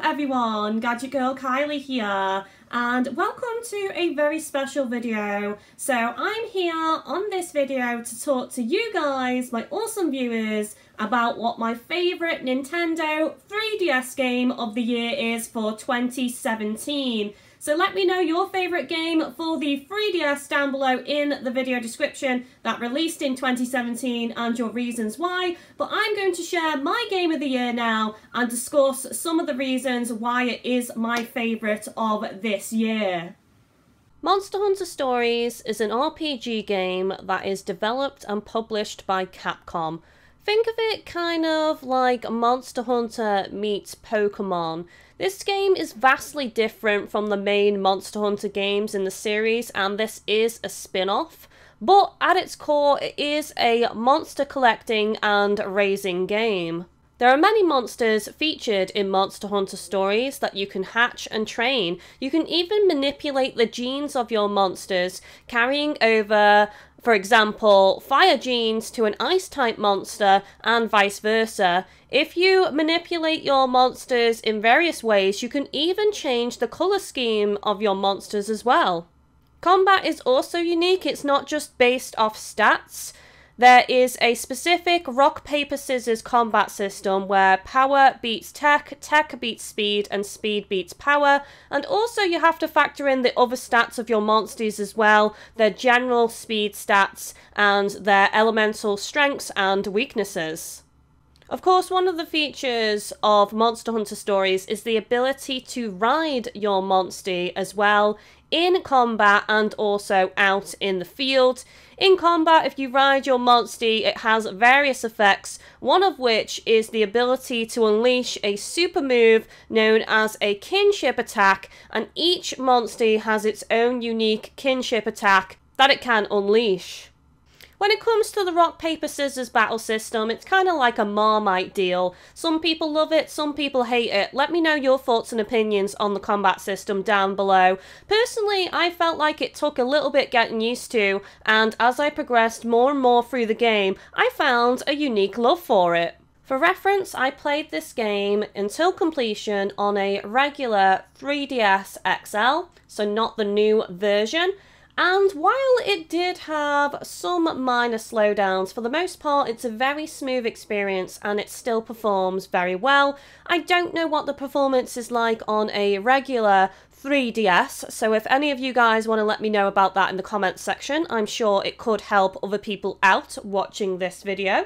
everyone, GadgetGirlKylie here, and welcome to a very special video. So I'm here on this video to talk to you guys, my awesome viewers, about what my favourite Nintendo 3DS game of the year is for 2017. So let me know your favourite game for the 3DS down below in the video description that released in 2017 and your reasons why. But I'm going to share my game of the year now and discuss some of the reasons why it is my favourite of this year. Monster Hunter Stories is an RPG game that is developed and published by Capcom. Think of it kind of like Monster Hunter meets Pokemon. This game is vastly different from the main Monster Hunter games in the series, and this is a spin-off. But at its core, it is a monster collecting and raising game. There are many monsters featured in Monster Hunter Stories that you can hatch and train. You can even manipulate the genes of your monsters, carrying over, for example, fire genes to an ice-type monster and vice versa. If you manipulate your monsters in various ways, you can even change the colour scheme of your monsters as well. Combat is also unique. It's not just based off stats. There is a specific rock, paper, scissors combat system where power beats tech, tech beats speed, and speed beats power. And also you have to factor in the other stats of your monsters as well, their general speed stats and their elemental strengths and weaknesses. Of course, one of the features of Monster Hunter Stories is the ability to ride your monster as well in combat and also out in the field. In combat, if you ride your monster, it has various effects, one of which is the ability to unleash a super move known as a kinship attack, and each monster has its own unique kinship attack that it can unleash. When it comes to the rock, paper, scissors battle system, it's kind of like a Marmite deal. Some people love it, some people hate it. Let me know your thoughts and opinions on the combat system down below. Personally, I felt like it took a little bit getting used to, and as I progressed more and more through the game, I found a unique love for it. For reference, I played this game until completion on a regular 3DS XL, so not the new version. And while it did have some minor slowdowns, for the most part it's a very smooth experience and it still performs very well. I don't know what the performance is like on a regular 3DS, so if any of you guys want to let me know about that in the comments section, I'm sure it could help other people out watching this video.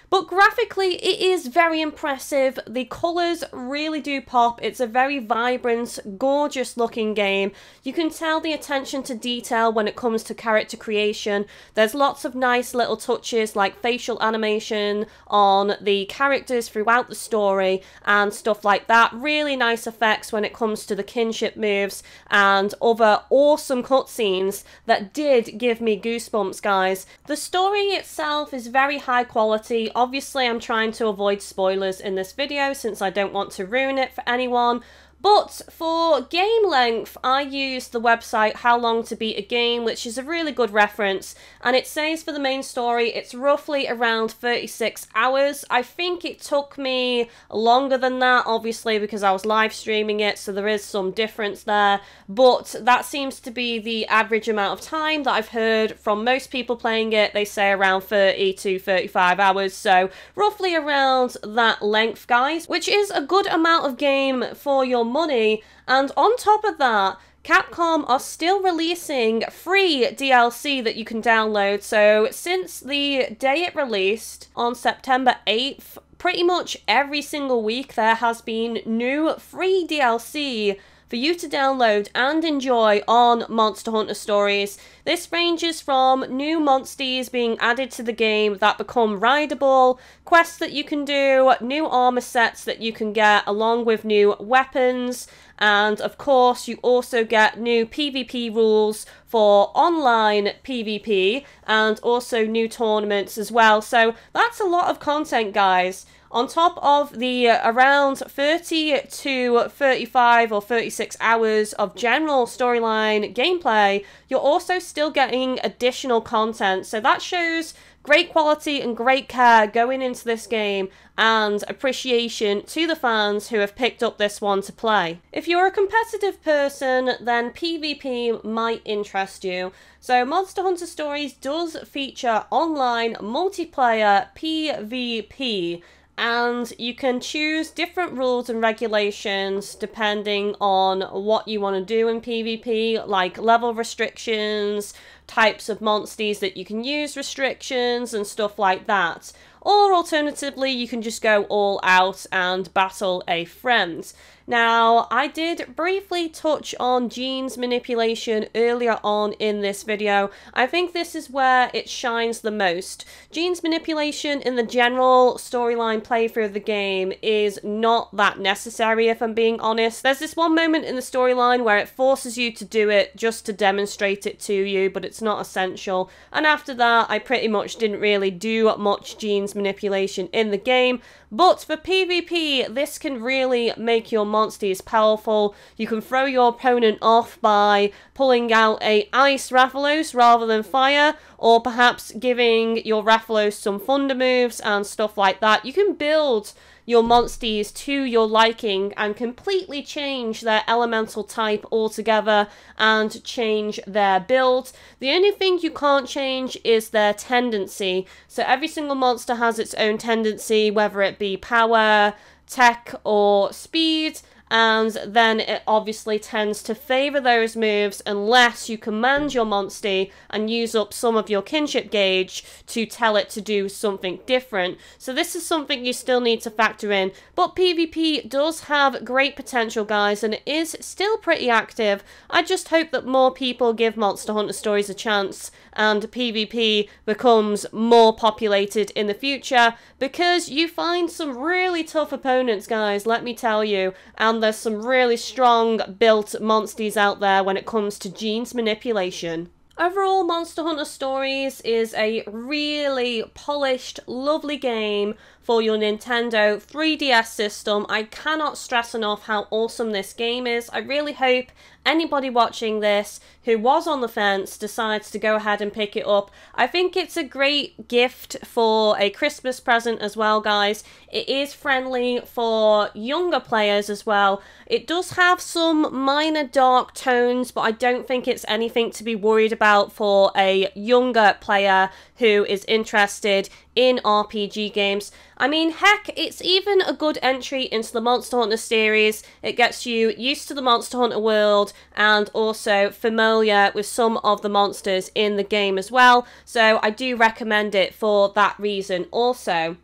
But graphically, it is very impressive. The colours really do pop. It's a very vibrant, gorgeous looking game. You can tell the attention to detail when it comes to character creation. There's lots of nice little touches like facial animation on the characters throughout the story and stuff like that. Really nice effects when it comes to the kinship moves and other awesome cutscenes that did give me goosebumps, guys. The story itself is very high quality. Obviously, I'm trying to avoid spoilers in this video since I don't want to ruin it for anyone. But for game length, I used the website How Long to Beat a Game, which is a really good reference. And it says for the main story, it's roughly around 36 hours. I think it took me longer than that, obviously, because I was live streaming it, so there is some difference there. But that seems to be the average amount of time that I've heard from most people playing it. They say around 30 to 35 hours, so roughly around that length, guys, which is a good amount of game for your money. And on top of that, Capcom are still releasing free DLC that you can download. So since the day it released on September 8th, pretty much every single week there has been new free DLC for you to download and enjoy on Monster Hunter Stories. This ranges from new monsters being added to the game that become rideable, quests that you can do, new armor sets that you can get, along with new weapons, and of course you also get new PvP rules for online PvP and also new tournaments as well. So that's a lot of content, guys. On top of the around 30 to 35 or 36 hours of general storyline gameplay, you're also still getting additional content. So that shows great quality and great care going into this game, and appreciation to the fans who have picked up this one to play. If you're a competitive person, then PvP might interest you. So Monster Hunter Stories does feature online multiplayer PvP, and you can choose different rules and regulations depending on what you want to do in PvP, like level restrictions, types of monsters that you can use restrictions, and stuff like that. Or alternatively, you can just go all out and battle a friend. Now, I did briefly touch on genes manipulation earlier on in this video. I think this is where it shines the most. Genes manipulation in the general storyline playthrough of the game is not that necessary, if I'm being honest. There's this one moment in the storyline where it forces you to do it just to demonstrate it to you, but it's not essential. And after that, I pretty much didn't really do much genes manipulation in the game. But for PvP, this can really make your monsters powerful. You can throw your opponent off by pulling out a ice Rathalos rather than fire, or perhaps giving your Rathalos some thunder moves and stuff like that. You can build your monsters to your liking and completely change their elemental type altogether and change their build. The only thing you can't change is their tendency. So every single monster has its own tendency, whether it be power, tech, or speed. And then it obviously tends to favour those moves unless you command your monster and use up some of your kinship gauge to tell it to do something different. So this is something you still need to factor in. But PvP does have great potential, guys, and it is still pretty active. I just hope that more people give Monster Hunter Stories a chance and PvP becomes more populated in the future, because you find some really tough opponents, guys, let me tell you, and there's some really strong built monsters out there when it comes to genes manipulation. Overall, Monster Hunter Stories is a really polished, lovely game for your Nintendo 3DS system. I cannot stress enough how awesome this game is. I really hope anybody watching this who was on the fence decides to go ahead and pick it up. I think it's a great gift for a Christmas present as well, guys. It is friendly for younger players as well. It does have some minor dark tones, but I don't think it's anything to be worried about for a younger player who is interested in RPG games. I mean, heck, it's even a good entry into the Monster Hunter series. It gets you used to the Monster Hunter world and also familiar with some of the monsters in the game as well. So I do recommend it for that reason also.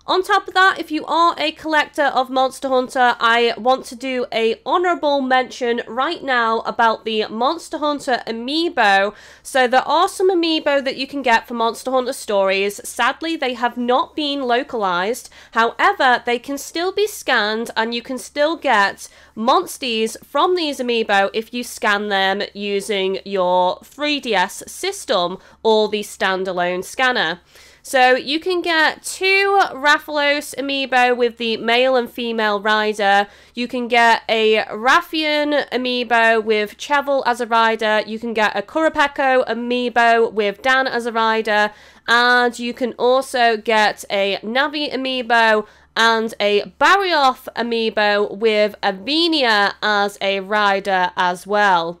On top of that, if you are a collector of Monster Hunter, I want to do a honourable mention right now about the Monster Hunter Amiibo. So there are some Amiibo that you can get for Monster Hunter Stories. Sadly, they have not been localised. However, they can still be scanned and you can still get monsters from these Amiibo if you scan them using your 3DS system or the standalone scanner. So you can get 2 Rathalos Amiibo with the male and female rider. You can get a Rathian Amiibo with Chevel as a rider. You can get a Kurapeko Amiibo with Dan as a rider. And you can also get a Navi Amiibo and a Barioth Amiibo with Avenia as a rider as well.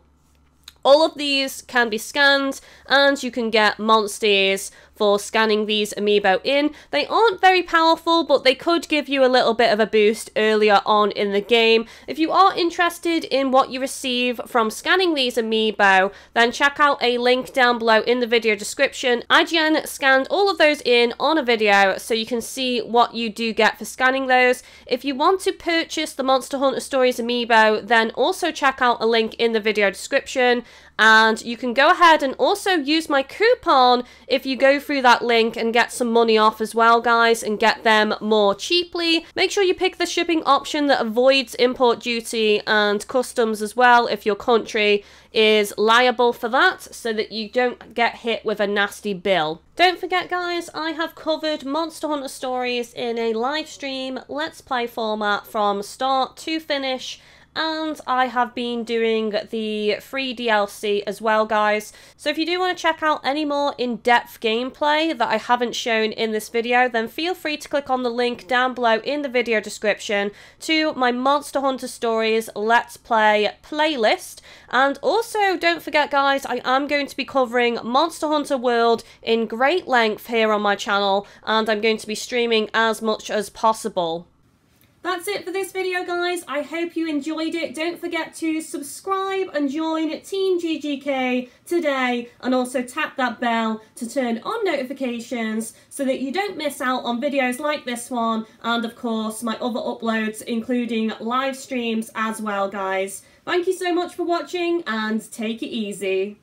All of these can be scanned and you can get monsters for scanning these Amiibo in. They aren't very powerful, but they could give you a little bit of a boost earlier on in the game. If you are interested in what you receive from scanning these Amiibo, then check out a link down below in the video description. IGN scanned all of those in on a video, so you can see what you do get for scanning those. If you want to purchase the Monster Hunter Stories Amiibo, then also check out a link in the video description. And you can go ahead and also use my coupon if you go through that link and get some money off as well, guys, and get them more cheaply. Make sure you pick the shipping option that avoids import duty and customs as well if your country is liable for that, so that you don't get hit with a nasty bill. Don't forget, guys, I have covered Monster Hunter Stories in a live stream Let's Play format from start to finish, and I have been doing the free DLC as well, guys. So if you do want to check out any more in-depth gameplay that I haven't shown in this video, then feel free to click on the link down below in the video description to my Monster Hunter Stories Let's Play playlist. And also, don't forget, guys, I am going to be covering Monster Hunter World in great length here on my channel, and I'm going to be streaming as much as possible. That's it for this video, guys. I hope you enjoyed it. Don't forget to subscribe and join Team GGK today, and also tap that bell to turn on notifications so that you don't miss out on videos like this one, and of course my other uploads, including live streams as well, guys. Thank you so much for watching, and take it easy.